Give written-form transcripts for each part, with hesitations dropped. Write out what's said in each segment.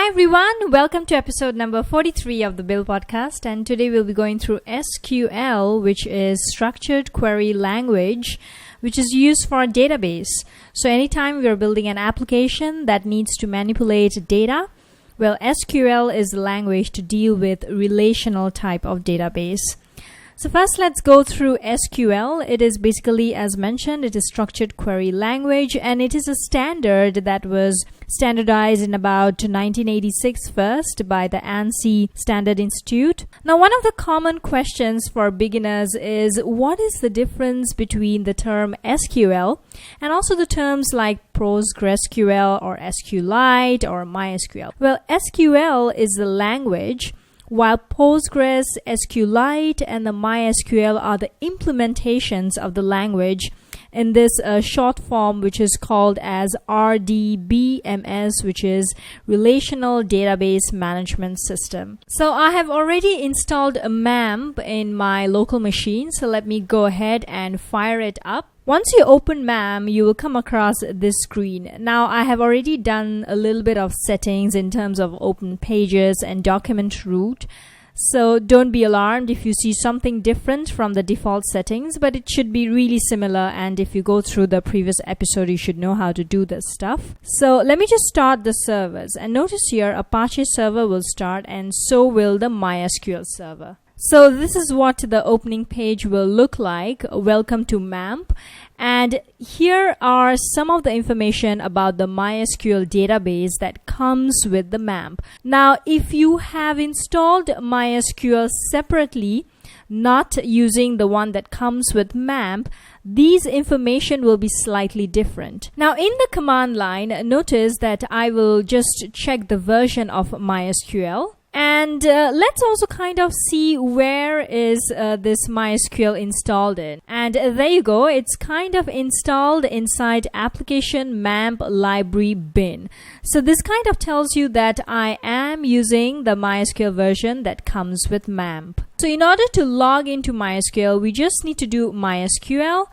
everyone, welcome to episode number 43 of the Bill podcast, and today we'll be going through SQL, which is structured query language, which is used for a database. So anytime we're building an application that needs to manipulate data, well, SQL is the language to deal with relational type of database. So first, let's go through SQL. It is basically, as mentioned, it is structured query language, and it is a standard that was standardized in about 1986 first by the ANSI Standard Institute. Now, one of the common questions for beginners is what is the difference between the term SQL and also the terms like PostgreSQL or SQLite or MySQL? Well, SQL is the language, while Postgres, SQLite, and the MySQL are the implementations of the language in this short form, which is called as RDBMS, which is Relational Database Management System. So I have already installed a MAMP in my local machine, so let me go ahead and fire it up. Once you open MAM, you will come across this screen. Now, I have already done a little bit of settings in terms of open pages and document root. So don't be alarmed if you see something different from the default settings, but it should be really similar. And if you go through the previous episode, you should know how to do this stuff. So let me just start the servers. And notice here, Apache server will start, and so will the MySQL server. So this is what the opening page will look like. Welcome to MAMP. And here are some of the information about the MySQL database that comes with the MAMP. Now, if you have installed MySQL separately, not using the one that comes with MAMP, these information will be slightly different. Now, in the command line, notice that I will just check the version of MySQL. And let's also kind of see where is this MySQL installed in. And there you go. It's kind of installed inside application MAMP library bin. So this kind of tells you that I am using the MySQL version that comes with MAMP. So in order to log into MySQL, we just need to do MySQL-U,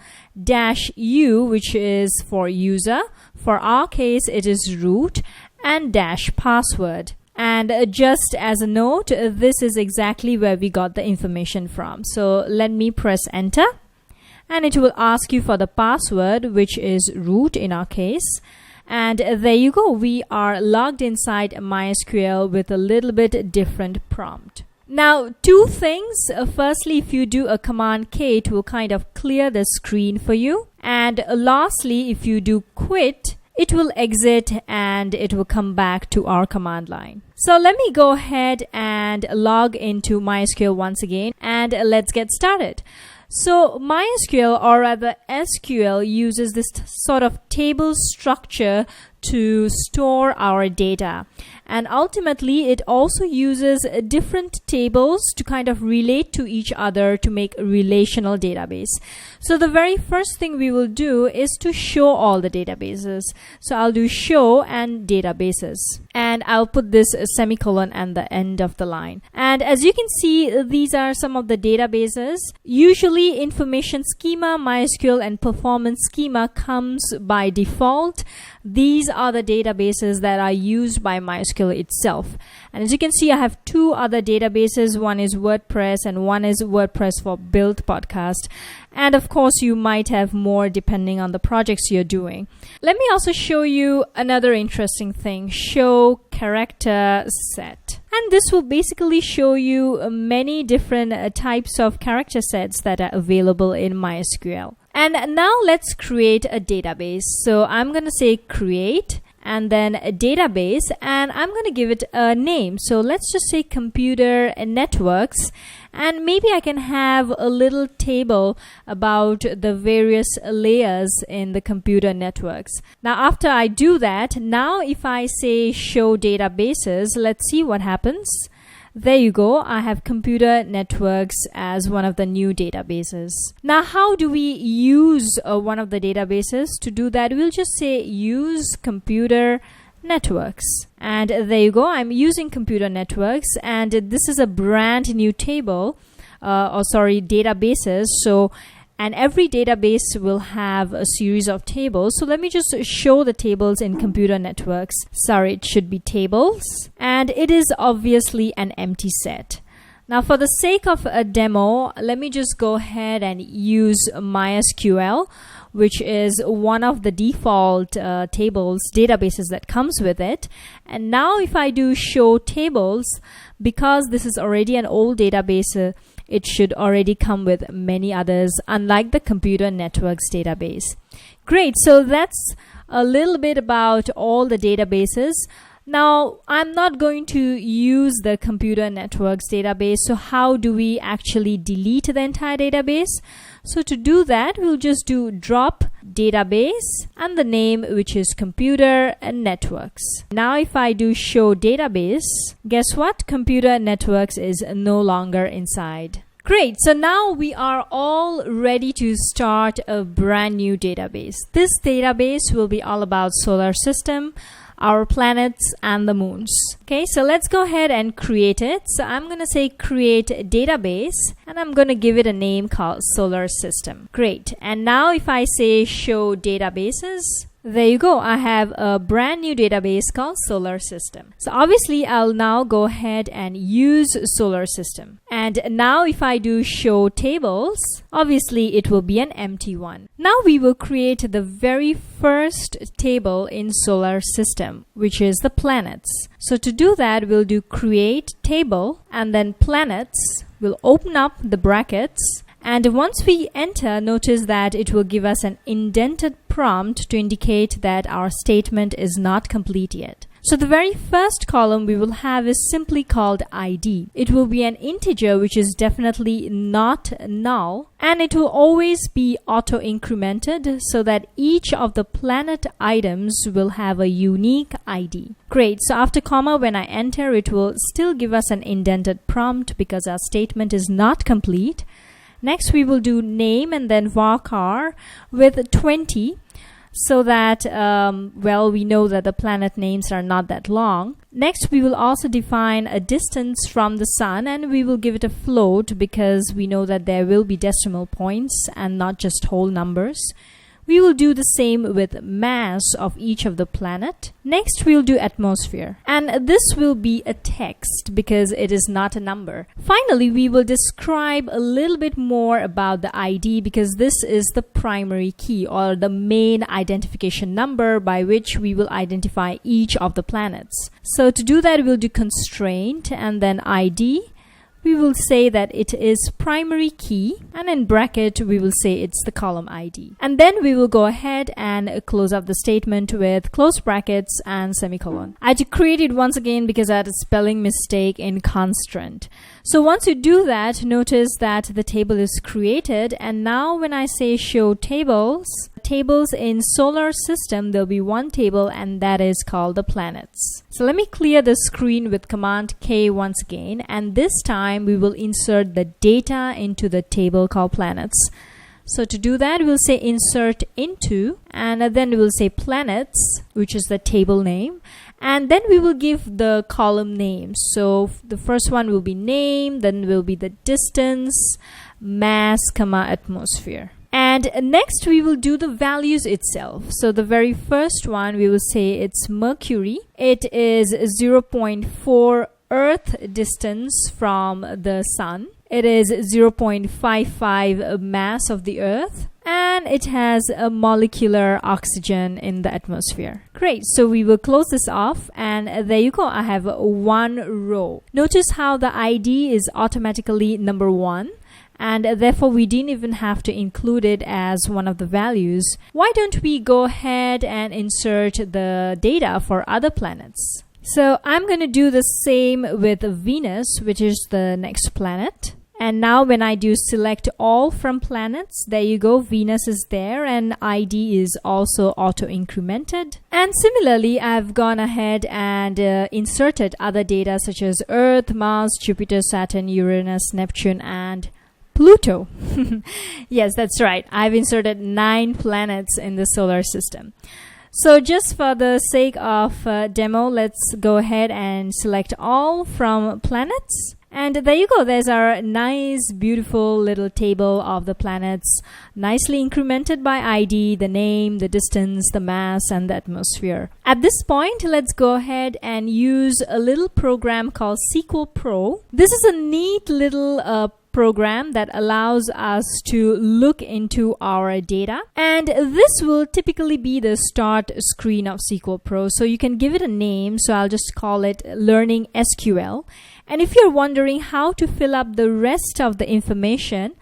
which is for user. For our case, it is root, and -password. And just as a note, this is exactly where we got the information from. So let me press enter, and it will ask you for the password, which is root in our case. And there you go. We are logged inside MySQL with a little bit different prompt. Now, two things. Firstly, if you do a command K, it will kind of clear the screen for you. And lastly, if you do quit, it will exit and it will come back to our command line. So let me go ahead and log into MySQL once again, and let's get started. So MySQL, or rather SQL, uses this sort of table structure to store our data. And ultimately, it also uses different tables to kind of relate to each other to make a relational database. So the very first thing we will do is to show all the databases. So I'll do show and databases. And I'll put this semicolon at the end of the line. And as you can see, these are some of the databases. Usually information schema, MySQL, and performance schema comes by default. These are the databases that are used by MySQL itself. And as you can see, I have two other databases. One is WordPress and one is WordPress for Build podcast. And of course, you might have more depending on the projects you're doing. Let me also show you another interesting thing, show character set. And this will basically show you many different types of character sets that are available in MySQL. And now let's create a database. So I'm going to say create and then a database, and I'm going to give it a name. So let's just say computer networks, and maybe I can have a little table about the various layers in the computer networks. Now, after I do that, now if I say show databases, let's see what happens. There you go. I have computer networks as one of the new databases. Now, how do we use one of the databases? To do that, we'll just say use computer networks. And there you go. I'm using computer networks, and this is a brand new table, databases. So and every database will have a series of tables. So let me just show the tables in computer networks. Sorry, it should be tables, and it is obviously an empty set. Now for the sake of a demo, let me just go ahead and use MySQL, which is one of the default databases that comes with it. And now if I do show tables, because this is already an old database, it should already come with many others, unlike the computer networks database. Great, so that's a little bit about all the databases. Now, I'm not going to use the computer networks database, so how do we actually delete the entire database? So to do that, we'll just do drop database and the name, which is computer and networks. Now if I do show database, guess what? Computer networks is no longer inside. Great, so now we are all ready to start a brand new database. This database will be all about solar system, our planets and the moons. Okay, so let's go ahead and create it. So I'm going to say create database, and I'm going to give it a name called solar system. Great, and now if I say show databases, there you go. I have a brand new database called solar system. So obviously I'll now go ahead and use solar system. And now if I do show tables, obviously it will be an empty one. Now we will create the very first table in solar system, which is the planets. So to do that, we'll do create table and then planets. We'll open up the brackets. And once we enter, notice that it will give us an indented prompt to indicate that our statement is not complete yet. So the very first column we will have is simply called ID. It will be an integer, which is definitely not null, and it will always be auto-incremented so that each of the planet items will have a unique ID. Great, so after comma, when I enter, it will still give us an indented prompt because our statement is not complete. Next, we will do name and then varchar with 20 so that, we know that the planet names are not that long. Next, we will also define a distance from the sun, and we will give it a float because we know that there will be decimal points and not just whole numbers. We will do the same with mass of each of the planet. Next, we'll do atmosphere. And this will be a text because it is not a number. Finally, we will describe a little bit more about the ID because this is the primary key or the main identification number by which we will identify each of the planets. So to do that, we'll do constraint and then ID. We will say that it is primary key, and in bracket we will say it's the column ID. And then we will go ahead and close up the statement with close brackets and semicolon. I had to create it once again because I had a spelling mistake in constraint. So once you do that, notice that the table is created, and now when I say show tables in solar system, there'll be one table, and that is called the planets. So let me clear the screen with Command K once again, and this time we will insert the data into the table called planets. So to do that, we'll say insert into, and then we will say planets, which is the table name, and then we will give the column names. So the first one will be name, then will be the distance, mass, atmosphere. And next we will do the values itself. So the very first one, we will say it's Mercury. It is 0.4 Earth distance from the sun. It is 0.55 mass of the Earth, and it has a molecular oxygen in the atmosphere. Great, so we will close this off, and there you go. I have one row. Notice how the ID is automatically number 1, and therefore we didn't even have to include it as one of the values. Why don't we go ahead and insert the data for other planets? So I'm going to do the same with Venus, which is the next planet. And now when I do select all from planets, there you go, Venus is there, and ID is also auto-incremented. And similarly, I've gone ahead and inserted other data such as Earth, Mars, Jupiter, Saturn, Uranus, Neptune, and Pluto. Yes, that's right. I've inserted 9 planets in the solar system. So just for the sake of demo, let's go ahead and select all from planets. And there you go. There's our nice, beautiful little table of the planets, nicely incremented by ID, the name, the distance, the mass, and the atmosphere. At this point, let's go ahead and use a little program called SQL Pro. This is a neat little program that allows us to look into our data, and this will typically be the start screen of SQL Pro. So you can give it a name, so I'll just call it Learning SQL. And if you're wondering how to fill up the rest of the information,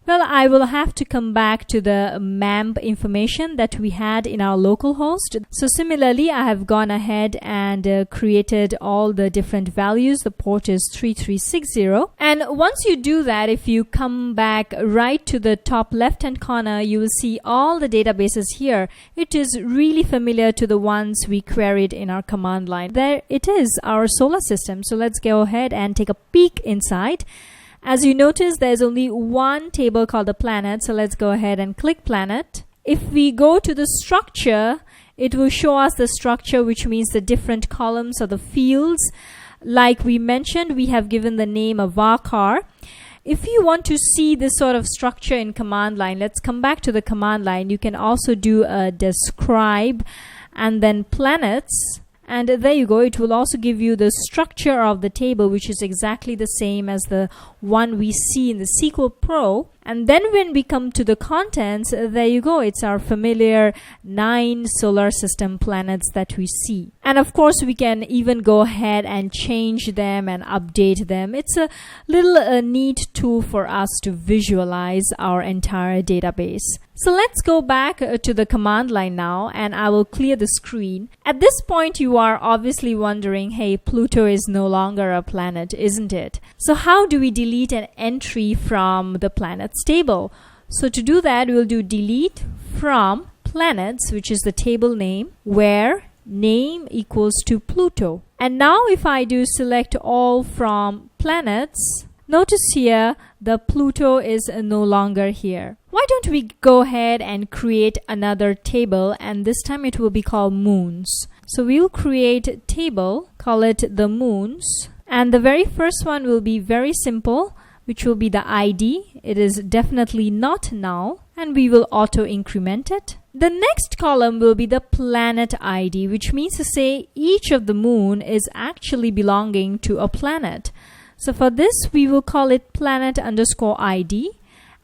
well, I will have to come back to the MAMP information that we had in our localhost. So similarly, I have gone ahead and created all the different values. The port is 3360. And once you do that, if you come back right to the top left-hand corner, you will see all the databases here. It is really familiar to the ones we queried in our command line. There it is, our solar system. So let's go ahead and take a peek inside. As you notice, there's only one table called the planet, so let's go ahead and click planet. If we go to the structure, it will show us the structure, which means the different columns or the fields. Like we mentioned, we have given the name of varchar. If you want to see this sort of structure in command line, let's come back to the command line. You can also do a describe and then planets. And there you go. It will also give you the structure of the table, which is exactly the same as the one we see in the SQL Pro. And then when we come to the contents, there you go. It's our familiar 9 solar system planets that we see. And of course, we can even go ahead and change them and update them. It's a little neat tool for us to visualize our entire database. So let's go back to the command line now, and I will clear the screen. At this point, you are obviously wondering, hey, Pluto is no longer a planet, isn't it? So how do we delete an entry from the planets table? So to do that, we'll do delete from planets, which is the table name, where name equals to Pluto. And now if I do select all from planets, notice here the Pluto is no longer here. Why don't we go ahead and create another table, and this time it will be called moons. So we'll create a table, call it the moons, and the very first one will be very simple, which will be the ID. It is definitely not null, and we will auto increment it. The next column will be the planet ID, which means to say each of the moon is actually belonging to a planet. So for this, we will call it planet underscore ID,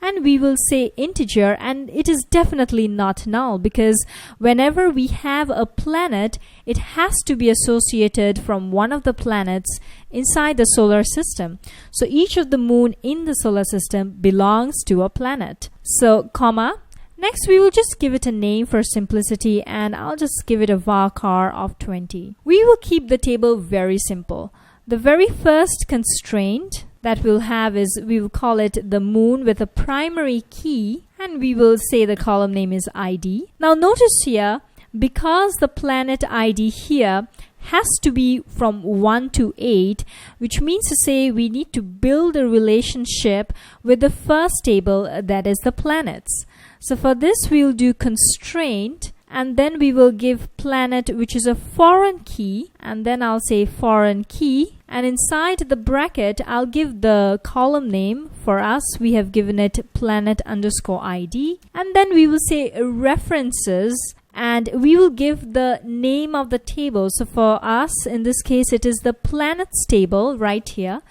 and we will say integer, and it is definitely not null, because whenever we have a planet, it has to be associated from one of the planets inside the solar system. So each of the moon in the solar system belongs to a planet. So comma. Next, we will just give it a name for simplicity, and I'll just give it a varchar of 20. We will keep the table very simple. The very first constraint that we'll have is we will call it the moon with a primary key, and we will say the column name is ID. Now notice here, because the planet ID here has to be from 1 to 8, which means to say we need to build a relationship with the first table, that is the planets. So for this, we'll do constraint, and then we will give planet, which is a foreign key, and then I'll say foreign key, and inside the bracket I'll give the column name. For us, we have given it planet underscore ID, and then we will say references, and we will give the name of the table. So for us, in this case, it is the planets table right here.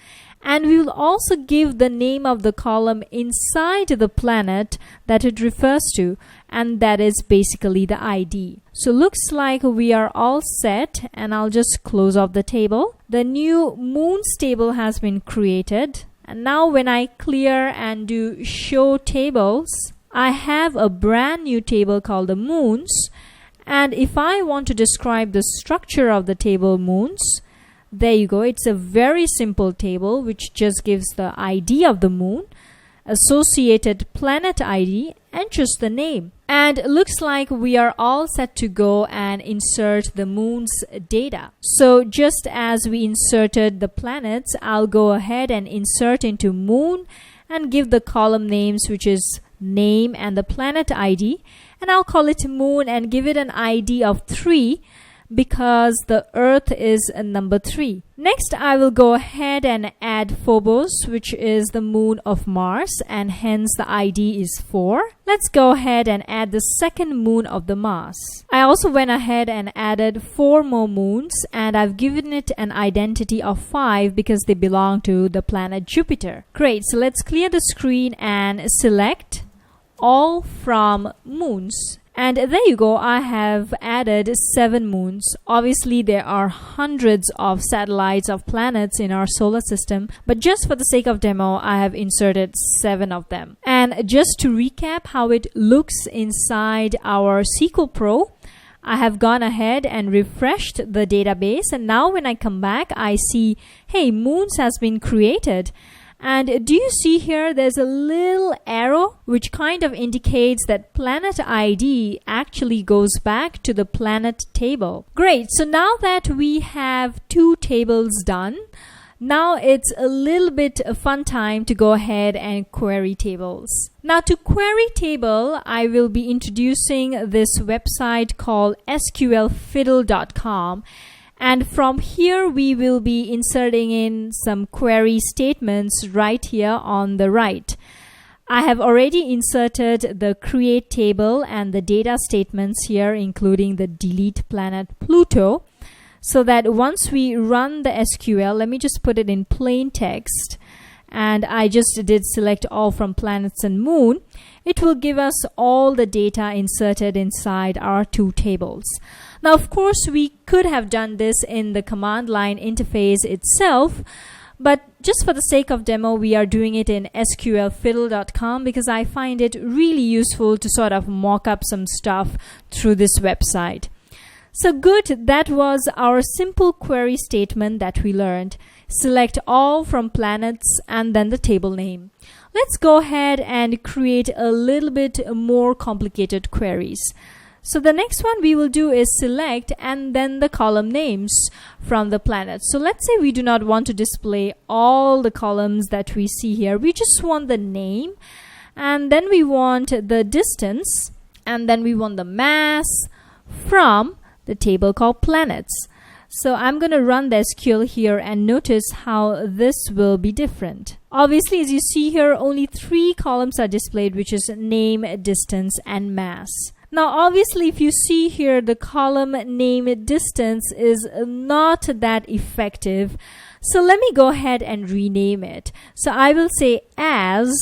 And we will also give the name of the column inside the planet that it refers to, and that is basically the ID. So looks like we are all set, and I'll just close off the table. The new moons table has been created, and now when I clear and do show tables, I have a brand new table called the moons. And if I want to describe the structure of the table moons, there you go. It's a very simple table which just gives the ID of the moon, associated planet ID, and just the name. And it looks like we are all set to go and insert the moon's data. So just as we inserted the planets, I'll go ahead and insert into moon and give the column names, which is name and the planet ID. And I'll call it moon and give it an ID of 3. because the Earth is number 3. Next, I will go ahead and add Phobos, which is the moon of Mars, and hence the ID is 4. Let's go ahead and add the second moon of the Mars. I also went ahead and added 4 more moons, and I've given it an identity of 5 because they belong to the planet Jupiter. Great, so let's clear the screen and select all from moons. And there you go, I have added 7 moons. Obviously, there are hundreds of satellites of planets in our solar system, but just for the sake of demo, I have inserted 7 of them. And just to recap how it looks inside our SQL Pro, I have gone ahead and refreshed the database, and now when I come back, I see, hey, moons has been created. And do you see here there's a little arrow which kind of indicates that planet ID actually goes back to the planet table. Great, so now that we have 2 tables done, now it's a little bit a fun time to go ahead and query tables. Now to query table, I will be introducing this website called SQLfiddle.com. And from here, we will be inserting in some query statements right here on the right. I have already inserted the create table and the data statements here, including the delete planet Pluto, so that once we run the SQL, let me just put it in plain text, and I just did select all from planets and moon, it will give us all the data inserted inside our 2 tables. Now, of course, we could have done this in the command line interface itself, but just for the sake of demo, we are doing it in SQLfiddle.com because I find it really useful to sort of mock up some stuff through this website. So good, that was our simple query statement that we learned. Select all from planets and then the table name. Let's go ahead and create a little bit more complicated queries. So the next one we will do is select and then the column names from the planet. So let's say we do not want to display all the columns that we see here. We just want the name, and then we want the distance, and then we want the mass from the table called planets. So I'm going to run the SQL here and notice how this will be different. Obviously, as you see here, only 3 columns are displayed, which is name, distance, and mass. Now, obviously, if you see here, the column name distance is not that effective. So let me go ahead and rename it. So I will say as,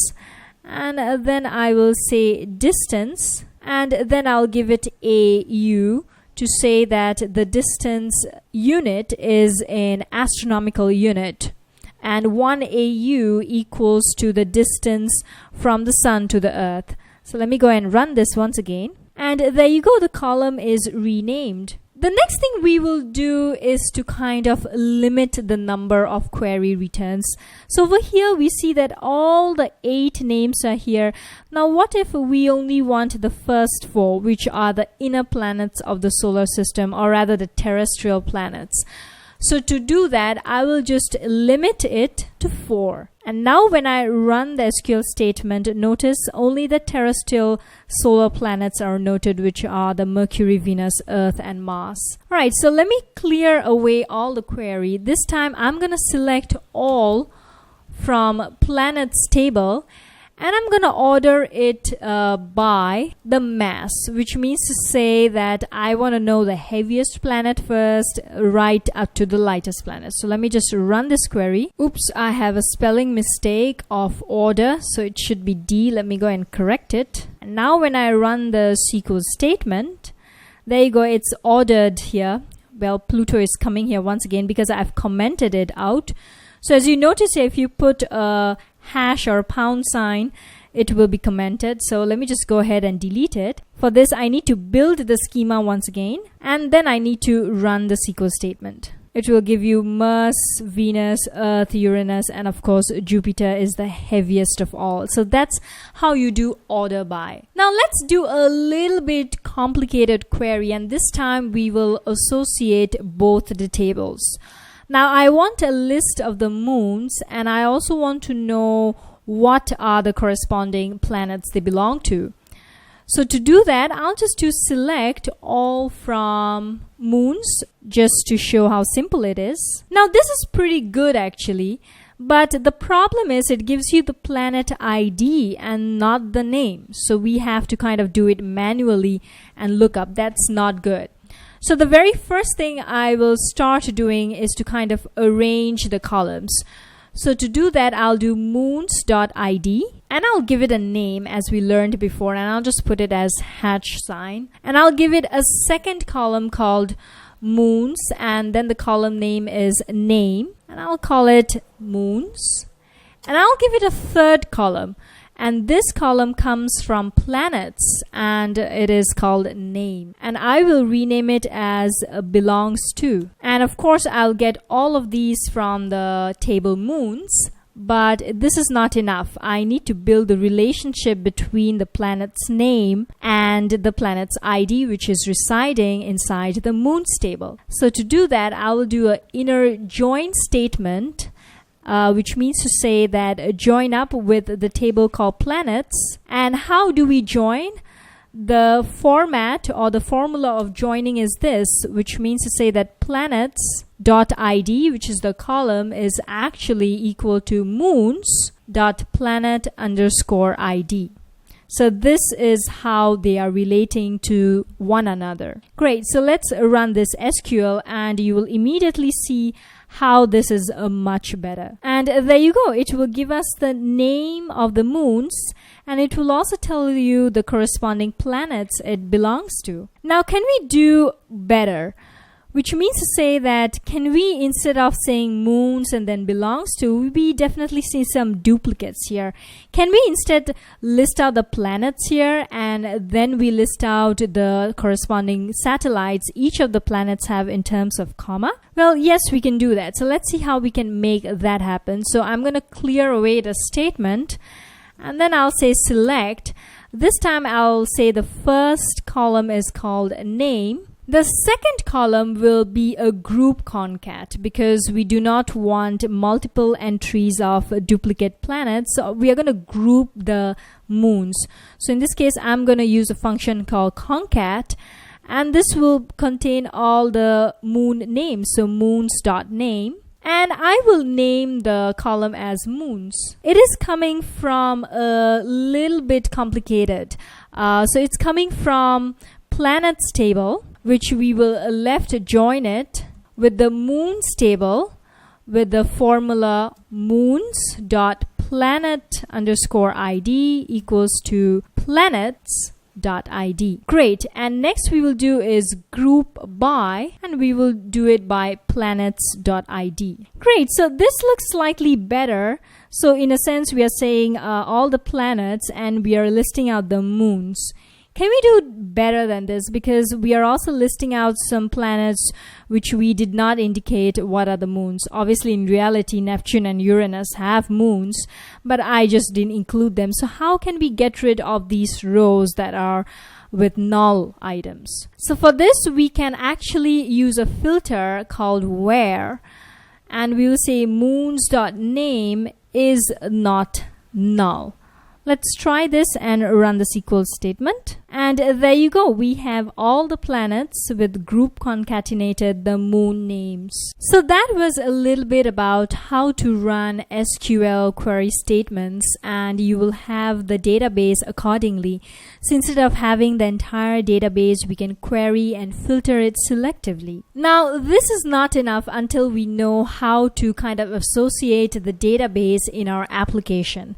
and then I will say distance, and then I'll give it AU to say that the distance unit is in astronomical unit. And 1 AU equals to the distance from the sun to the earth. So let me go and run this once again. And there you go, the column is renamed. The next thing we will do is to kind of limit the number of query returns. So over here we see that all the 8 names are here. Now what if we only want the first 4, which are the inner planets of the solar system, or rather the terrestrial planets? So to do that, I will just limit it to 4. And now when I run the SQL statement, notice only the terrestrial solar planets are noted, which are the Mercury, Venus, Earth, and Mars. Alright, so let me clear away all the query. This time I'm going to select all from planets table, and I'm going to order it by the mass, which means to say that I want to know the heaviest planet first, right up to the lightest planet. So let me just run this query. Oops, I have a spelling mistake of order, so it should be D. Let me go and correct it. And now when I run the SQL statement, there you go, it's ordered here. Well, Pluto is coming here once again because I've commented it out. So as you notice here, if you put a hash or a pound sign, it will be commented. So let me just go ahead and delete it. For this, I need to build the schema once again, and then I need to run the SQL statement. It will give you Mars, Venus, Earth, Uranus, and of course Jupiter is the heaviest of all. So that's how you do order by. Now let's do a little bit complicated query, and this time we will associate both the tables. Now I want a list of the moons, and I also want to know what are the corresponding planets they belong to. So to do that, I'll just do select all from moons just to show how simple it is. Now this is pretty good actually, but the problem is it gives you the planet ID and not the name. So we have to kind of do it manually and look up. That's not good. So the very first thing I will start doing is to kind of arrange the columns. So to do that, I'll do moons.id and I'll give it a name as we learned before, and I'll just put it as hash sign. And I'll give it a second column called moons, and then the column name is name, and I'll call it moons. And I'll give it a third column, and this column comes from planets and it is called name, and I will rename it as belongs to. And of course I'll get all of these from the table moons, but this is not enough. I need to build the relationship between the planet's name and the planet's ID, which is residing inside the moons table. So to do that, I will do an inner join statement, which means to say that join up with the table called planets. And how do we join? The format or the formula of joining is this, which means to say that planets.id, which is the column, is actually equal to moons.planet_id. So this is how they are relating to one another. Great, so let's run this SQL and you will immediately see how this is much better. And there you go. It will give us the name of the moons, and it will also tell you the corresponding planets it belongs to. Now, can we do better? Which means to say that can we, instead of saying moons and then belongs to, we definitely see some duplicates here. Can we instead list out the planets here and then we list out the corresponding satellites each of the planets have in terms of comma? Well, yes, we can do that. So let's see how we can make that happen. So I'm going to clear away the statement and then I'll say select. This time I'll say the first column is called name. The second column will be a group concat because we do not want multiple entries of duplicate planets. So we are going to group the moons. So in this case, I'm going to use a function called concat, and this will contain all the moon names. So moons.name. And I will name the column as moons. It is coming from a little bit complicated. So it's coming from planets table, which we will left join it with the moons table with the formula moons.planet_id equals to planets.id. Great. And next we will do is group by, and we will do it by planets.id. Great. So this looks slightly better. So in a sense, we are saying all the planets and we are listing out the moons. Can we do better than this? Because we are also listing out some planets which we did not indicate what are the moons. Obviously, in reality, Neptune and Uranus have moons, but I just didn't include them. So how can we get rid of these rows that are with null items? So for this, we can actually use a filter called where, and we will say moons.name is not null. Let's try this and run the SQL statement. And there you go. We have all the planets with group concatenated the moon names. So that was a little bit about how to run SQL query statements, and you will have the database accordingly. So instead of having the entire database, we can query and filter it selectively. Now, this is not enough until we know how to kind of associate the database in our application.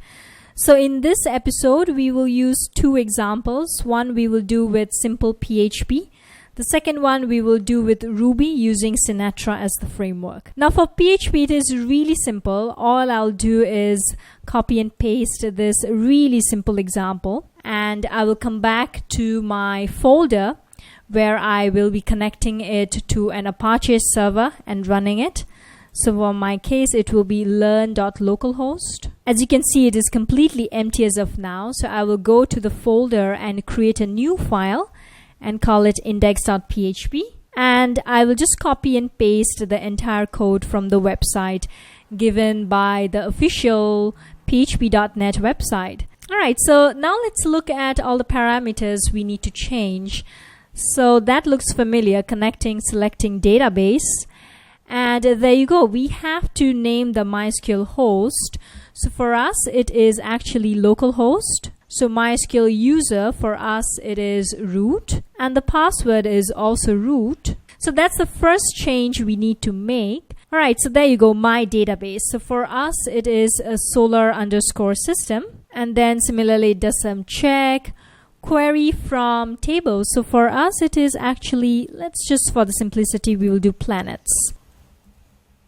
So in this episode, we will use two examples. One we will do with simple PHP. The second one we will do with Ruby using Sinatra as the framework. Now for PHP, it is really simple. All I'll do is copy and paste this really simple example, and I will come back to my folder where I will be connecting it to an Apache server and running it. So for my case, it will be learn.localhost. As you can see, it is completely empty as of now. So I will go to the folder and create a new file and call it index.php. And I will just copy and paste the entire code from the website given by the official php.net website. Alright, so now let's look at all the parameters we need to change. So that looks familiar, connecting, selecting database. And there you go, we have to name the MySQL host. So for us, it is actually localhost. So MySQL user, for us, it is root. And the password is also root. So that's the first change we need to make. Alright, so there you go, my database. So for us, it is a solar_system. And then similarly, it does some check, query from tables. So for us, it is actually, let's just for the simplicity, we will do planets.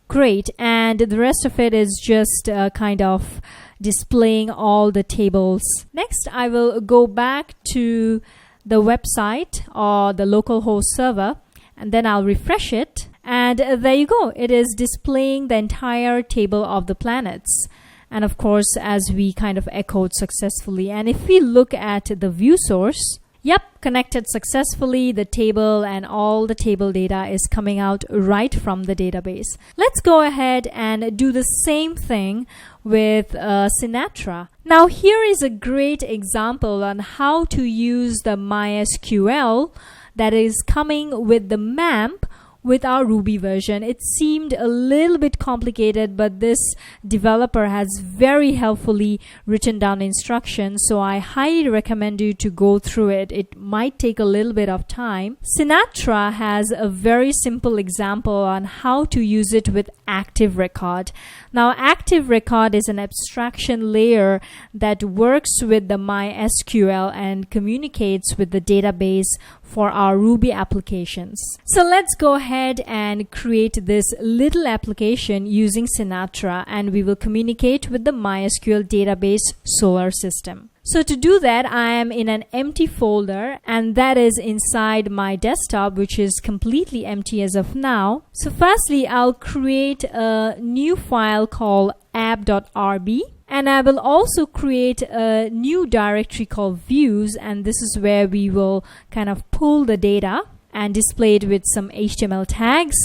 Great, and the rest of it is just kind of displaying all the tables. Next, I will go back to the website or the localhost server, and then I'll refresh it. And there you go, it is displaying the entire table of the planets. And of course, as we kind of echoed successfully. And if we look at the view source, yep, connected successfully. The table and all the table data is coming out right from the database. Let's go ahead and do the same thing with Sinatra. Now here is a great example on how to use the MySQL that is coming with the MAMP with our Ruby version. It seemed a little bit complicated, but this developer has very helpfully written down instructions, so I highly recommend you to go through it. It might take a little bit of time. Sinatra has a very simple example on how to use it with Active Record. Now, Active Record is an abstraction layer that works with the MySQL and communicates with the database for our Ruby applications. So let's go ahead and create this little application using Sinatra, and we will communicate with the MySQL database Solar system. So to do that, I am in an empty folder, and that is inside my desktop, which is completely empty as of now. So firstly, I'll create a new file called app.rb. And I will also create a new directory called views, and this is where we will kind of pull the data and display it with some HTML tags.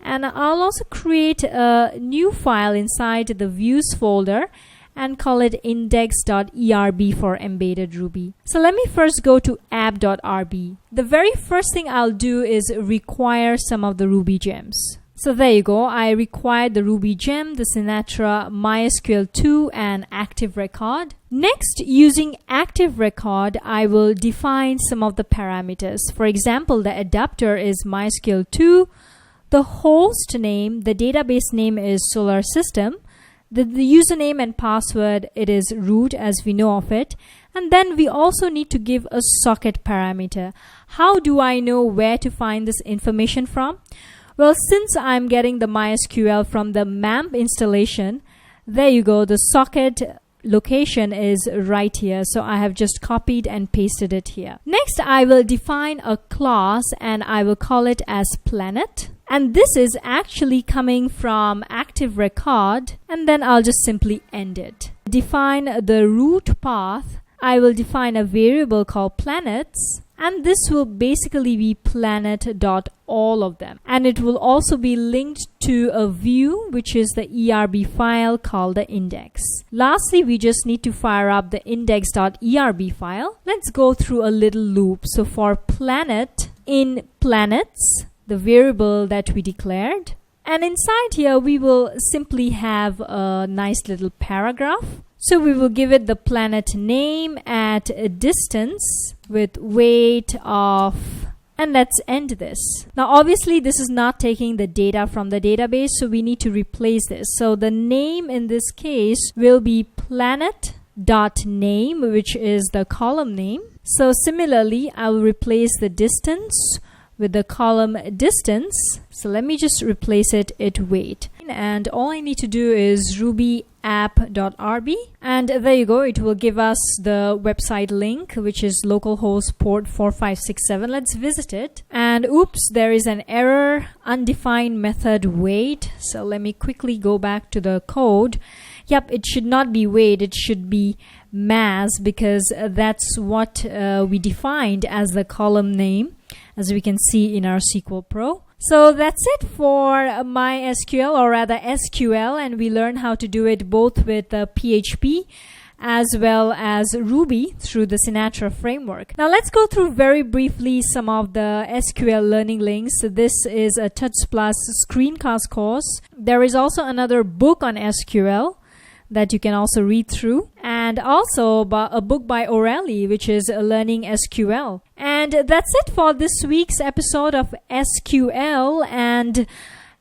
And I'll also create a new file inside the views folder and call it index.erb for embedded Ruby. So let me first go to app.rb. The very first thing I'll do is require some of the Ruby gems. So there you go, I required the Ruby gem, the Sinatra, MySQL 2 and Active Record. Next, using Active Record, I will define some of the parameters. For example, the adapter is MySQL 2, the host name, the database name is Solar System, the username and password, it is root as we know of it. And then we also need to give a socket parameter. How do I know where to find this information from? Well, since I'm getting the MySQL from the MAMP installation, there you go, the socket location is right here. So I have just copied and pasted it here. Next, I will define a class and I will call it as planet. And this is actually coming from Active Record, and then I'll just simply end it. Define the root path. I will define a variable called planets, and this will basically be planet.all of them. And it will also be linked to a view, which is the ERB file called the index. Lastly, we just need to fire up the index.erb file. Let's go through a little loop. So for planet, in planets, the variable that we declared. And inside here, we will simply have a nice little paragraph. So we will give it the planet name at a distance with weight of, and let's end this. Now obviously this is not taking the data from the database, so we need to replace this. So the name in this case will be planet.name, which is the column name. So similarly, I will replace the distance with the column distance. So let me just replace it at weight. And all I need to do is ruby app.rb, and there you go, it will give us the website link, which is localhost port 4567. Let's visit it, and oops, there is an error, undefined method wait. So let me quickly go back to the code. Yep, it should not be wait, it should be mass, because that's what we defined as the column name, as we can see in our SQL Pro. So that's it for MySQL, or rather SQL, and we learned how to do it both with PHP as well as Ruby through the Sinatra framework. Now let's go through very briefly some of the SQL learning links. This is a Touch Plus screencast course. There is also another book on SQL that you can also read through, and also a book by O'Reilly, which is Learning SQL. And that's it for this week's episode of SQL.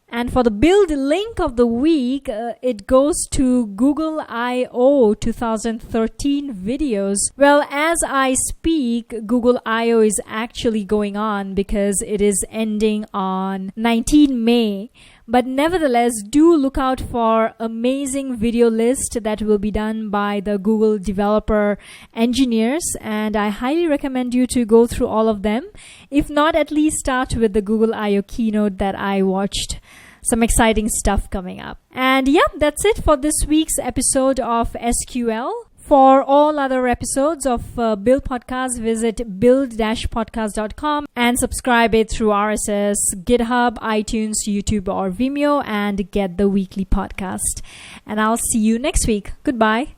And for the build link of the week, it goes to Google I/O 2013 videos. Well, as I speak, Google I/O is actually going on because it is ending on 19 May. But nevertheless, do look out for amazing video list that will be done by the Google developer engineers, and I highly recommend you to go through all of them. If not, at least start with the Google I/O keynote that I watched. Some exciting stuff coming up. And yeah, that's it for this week's episode of SQL. For all other episodes of Build Podcast, visit build-podcast.com and subscribe it through RSS, GitHub, iTunes, YouTube, or Vimeo, and get the weekly podcast. And I'll see you next week. Goodbye.